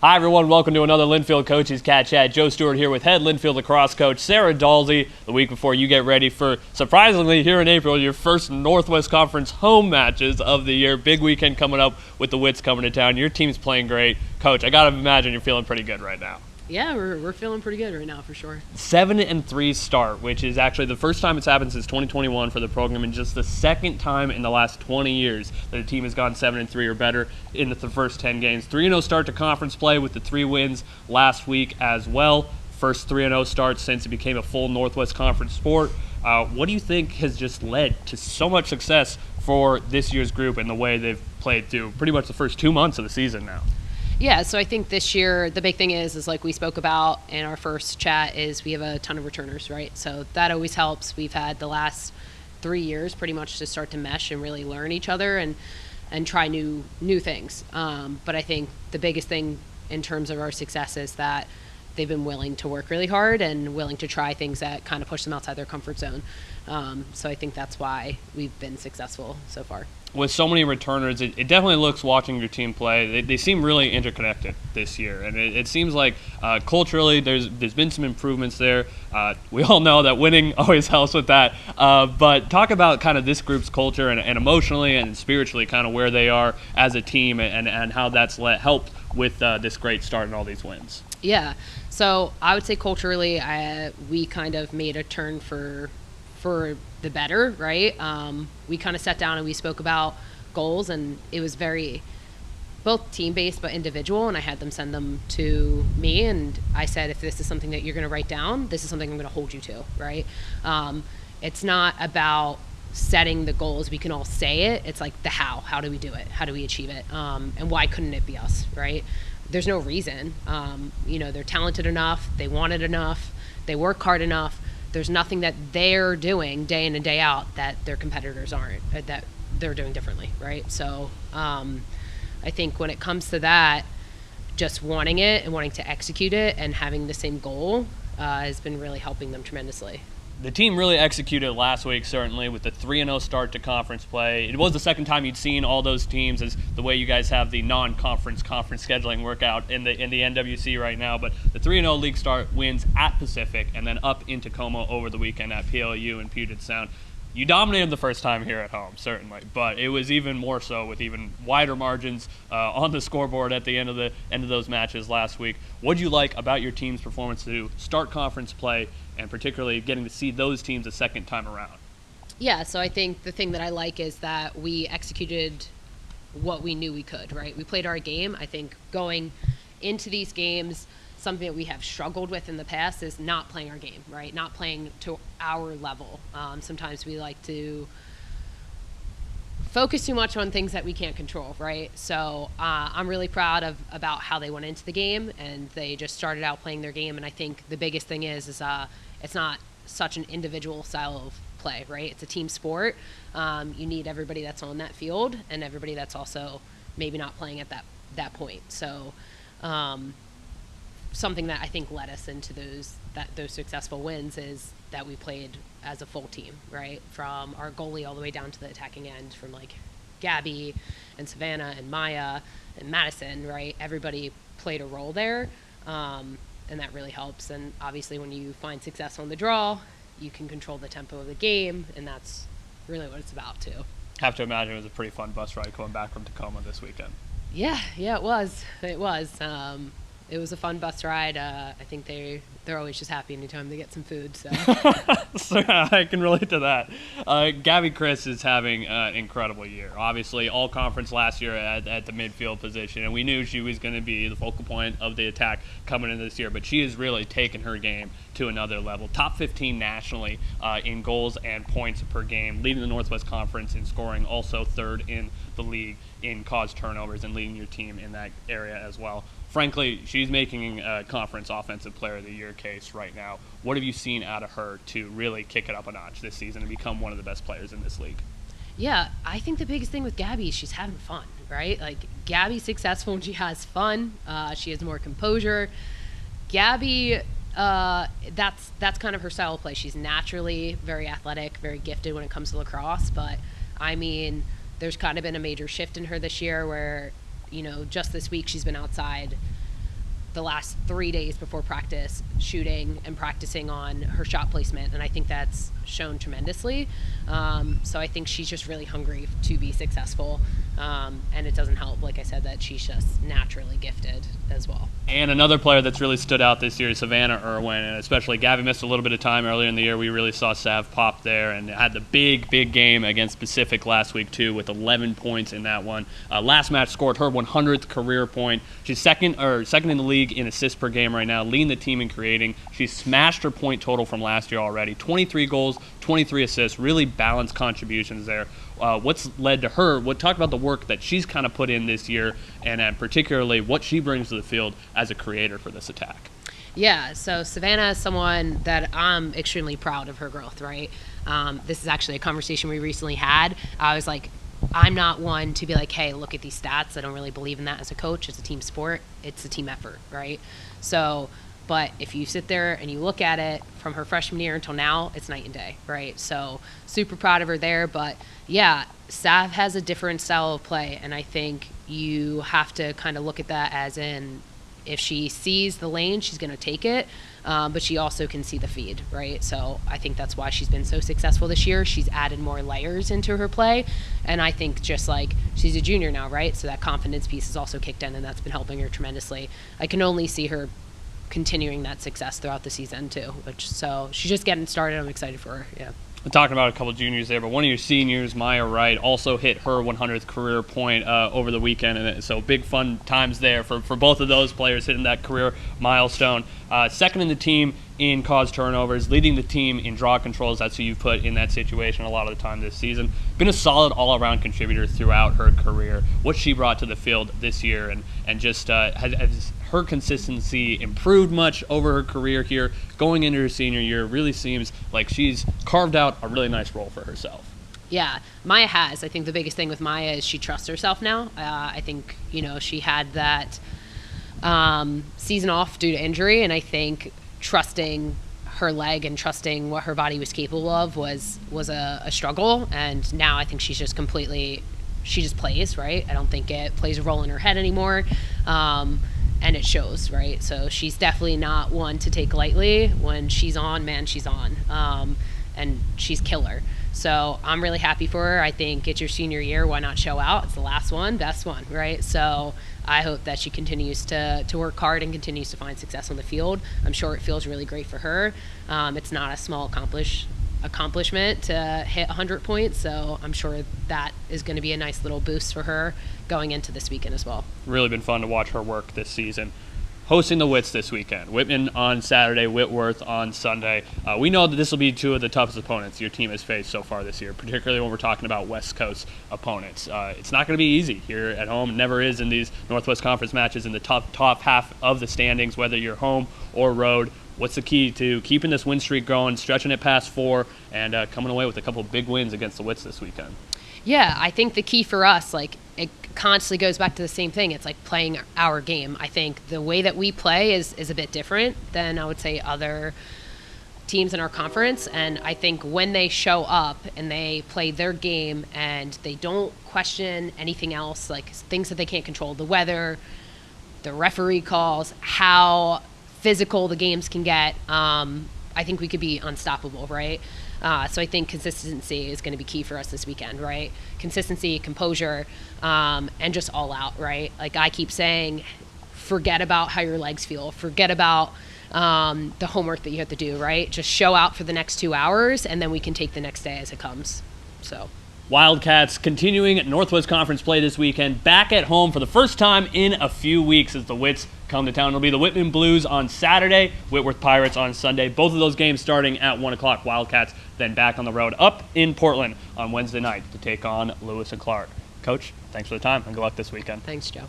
Hi, everyone. Welcome to another Linfield Coaches CatChat. Joe Stewart here with head Linfield Lacrosse coach Sarah Dalsey. The week before you get ready for, surprisingly, here in April, your first Northwest Conference home matches of the year. Big weekend coming up with the Wits coming to town. Your team's playing great. Coach, I got to imagine you're feeling pretty good right now. Yeah, we're feeling pretty good right now for sure. 7-3 start, which is actually the first time it's happened since 2021 for the program, and just the second time in the last 20 years that a team has gone 7-3 or better in the first 10 games. 3-0 start to conference play with the 3 wins last week as well. First 3-0 start since it became a full Northwest Conference sport. What do you think has just led to so much success for this year's group and the way they've played through pretty much the first 2 months of the season now? Yeah, so I think this year the big thing is like we spoke about in our first chat is we have a ton of returners, right? So that always helps. We've had the last 3 years pretty much to start to mesh and really learn each other and try new things. But I think the biggest thing in terms of our success is that they've been willing to work really hard and willing to try things that kind of push them outside their comfort zone. So I think that's why we've been successful so far. With so many returners, it definitely looks, watching your team play, they seem really interconnected this year. And it seems like culturally there's been some improvements there. We all know that winning always helps with that. But talk about kind of this group's culture and emotionally and spiritually kind of where they are as a team and how that's helped with this great start and all these wins. Yeah. So I would say culturally, we kind of made a turn for the better, right? We kind of sat down and we spoke about goals, and it was very both team-based but individual, and I had them send them to me, and I said, if this is something that you're going to write down, this is something I'm going to hold you to, right? It's not about setting the goals. We can all say it. It's like the how do we do it? How do we achieve it? And why couldn't it be us, right? There's no reason. They're talented enough, they want it enough, they work hard enough. There's nothing that they're doing day in and day out that their competitors aren't, that they're doing differently, right? So I think when it comes to that, just wanting it and wanting to execute it and having the same goal has been really helping them tremendously. The team really executed last week, certainly, with the 3-0 start to conference play. It was the second time you'd seen all those teams, as the way you guys have the non-conference conference scheduling workout in the NWC right now. But the 3-0 league start wins at Pacific and then up in Tacoma over the weekend at PLU and Puget Sound. You dominated the first time here at home, certainly, but it was even more so with even wider margins on the scoreboard at the end of those matches last week. What do you like about your team's performance to start conference play, and particularly getting to see those teams a second time around? Yeah, so I think the thing that I like is that we executed what we knew we could, right? We played our game. I think going into these games, something that we have struggled with in the past is not playing our game, right? Not playing to our level. Sometimes we like to focus too much on things that we can't control, right? So I'm really proud about how they went into the game, and they just started out playing their game. And I think the biggest thing is it's not such an individual style of play, right? It's a team sport. You need everybody that's on that field and everybody that's also maybe not playing at that point. So something that I think led us into those successful wins is that we played as a full team, right? From our goalie all the way down to the attacking end, from like Gabby and Savannah and Maya and Madison, right? Everybody played a role there, and that really helps. And obviously when you find success on the draw, you can control the tempo of the game, and that's really what it's about too. Have to imagine it was a pretty fun bus ride coming back from Tacoma this weekend. Yeah, it was. It was a fun bus ride. I think they're always just happy anytime they get some food. So, so I can relate to that. Gabby Chris is having an incredible year. Obviously, all conference last year at the midfield position, and we knew she was going to be the focal point of the attack coming into this year. But she has really taken her game to another level. Top 15 nationally in goals and points per game, leading the Northwest Conference in scoring, also third in the league in caused turnovers, and leading your team in that area as well. Frankly, she's making a conference offensive player of the year case right now. What have you seen out of her to really kick it up a notch this season and become one of the best players in this league? Yeah, I think the biggest thing with Gabby is she's having fun, right? Like, Gabby's successful when she has fun. She has more composure. Gabby, that's kind of her style of play. She's naturally very athletic, very gifted when it comes to lacrosse. But, I mean, there's kind of been a major shift in her this year where, just this week she's been outside the last 3 days before practice shooting and practicing on her shot placement, and I think that's shown tremendously. So I think she's just really hungry to be successful, and it doesn't help, like I said, that she's just naturally gifted as well. And another player that's really stood out this year is Savannah Irwin, and especially Gabby missed a little bit of time earlier in the year. We really saw Sav pop there and had the big game against Pacific last week too, with 11 points in that one. Last match scored her 100th career point. She's second in the league in assists per game right now, leading the team in creating. She smashed her point total from last year already. 23 goals, 23 assists, really balanced contributions there. What's led to her? Talk about the work that she's kind of put in this year, and particularly what she brings to the field as a creator for this attack. Yeah, so Savannah is someone that I'm extremely proud of her growth, right? This is actually a conversation we recently had. I was like, I'm not one to be like, hey, look at these stats. I don't really believe in that as a coach. It's a team sport. It's a team effort, right? So, but if you sit there and you look at it from her freshman year until now, it's night and day, right? So super proud of her there. But yeah, Sav has a different style of play, and I think you have to kind of look at that as in, if she sees the lane, she's going to take it, but she also can see the feed, right? So I think that's why she's been so successful this year. She's added more layers into her play, and I think just like she's a junior now, right? So that confidence piece is also kicked in, and that's been helping her tremendously. I can only see her continuing that success throughout the season too, so she's just getting started. I'm excited for her. Yeah. We're talking about a couple juniors there, but one of your seniors, Maya Wright, also hit her 100th career point over the weekend, and so big fun times there for both of those players hitting that career milestone. Second in the team in caused turnovers, leading the team in draw controls. That's who you've put in that situation a lot of the time this season. Been a solid all-around contributor throughout her career. What she brought to the field this year, and just has her consistency improved much over her career here. Going into her senior year, really seems like she's carved out a really nice role for herself. Yeah, Maya has. I think the biggest thing with Maya is she trusts herself now. I think, she had that season off due to injury, and I think trusting her leg and trusting what her body was capable of was a struggle, and now I think she's just she just plays, right? I don't think it plays a role in her head anymore. And it shows, right? So she's definitely not one to take lightly. When she's on, man, she's on. And she's killer. So I'm really happy for her. I think it's your senior year. Why not show out? It's the last one, best one, right? So I hope that she continues to work hard and continues to find success on the field. I'm sure it feels really great for her. It's not a small accomplishment to hit 100 points, so I'm sure that is going to be a nice little boost for her going into this weekend as well. Really been fun to watch her work this season. Hosting the Wits this weekend. Whitman on Saturday, Whitworth on Sunday. We know that this will be two of the toughest opponents your team has faced so far this year, particularly when we're talking about West Coast opponents. It's not going to be easy here at home. It never is in these Northwest Conference matches in the top half of the standings, whether you're home or road. What's the key to keeping this win streak going, stretching it past 4, and coming away with a couple big wins against the Wits this weekend? Yeah, I think the key for us, it constantly goes back to the same thing. It's like playing our game. I think the way that we play is a bit different than, I would say, other teams in our conference. And I think when they show up and they play their game and they don't question anything else, like things that they can't control, the weather, the referee calls, how physical the games can get, I think we could be unstoppable, right? So I think consistency is going to be key for us this weekend, right? Consistency, composure, and just all out, right? Like I keep saying, forget about how your legs feel. Forget about the homework that you have to do, right? Just show out for the next 2 hours, and then we can take the next day as it comes. So Wildcats continuing Northwest Conference play this weekend, back at home for the first time in a few weeks as the Wits come to town. It'll be the Whitman Blues on Saturday, Whitworth Pirates on Sunday. Both of those games starting at 1 o'clock. Wildcats then back on the road up in Portland on Wednesday night to take on Lewis and Clark. Coach, thanks for the time and good luck this weekend. Thanks, Joe.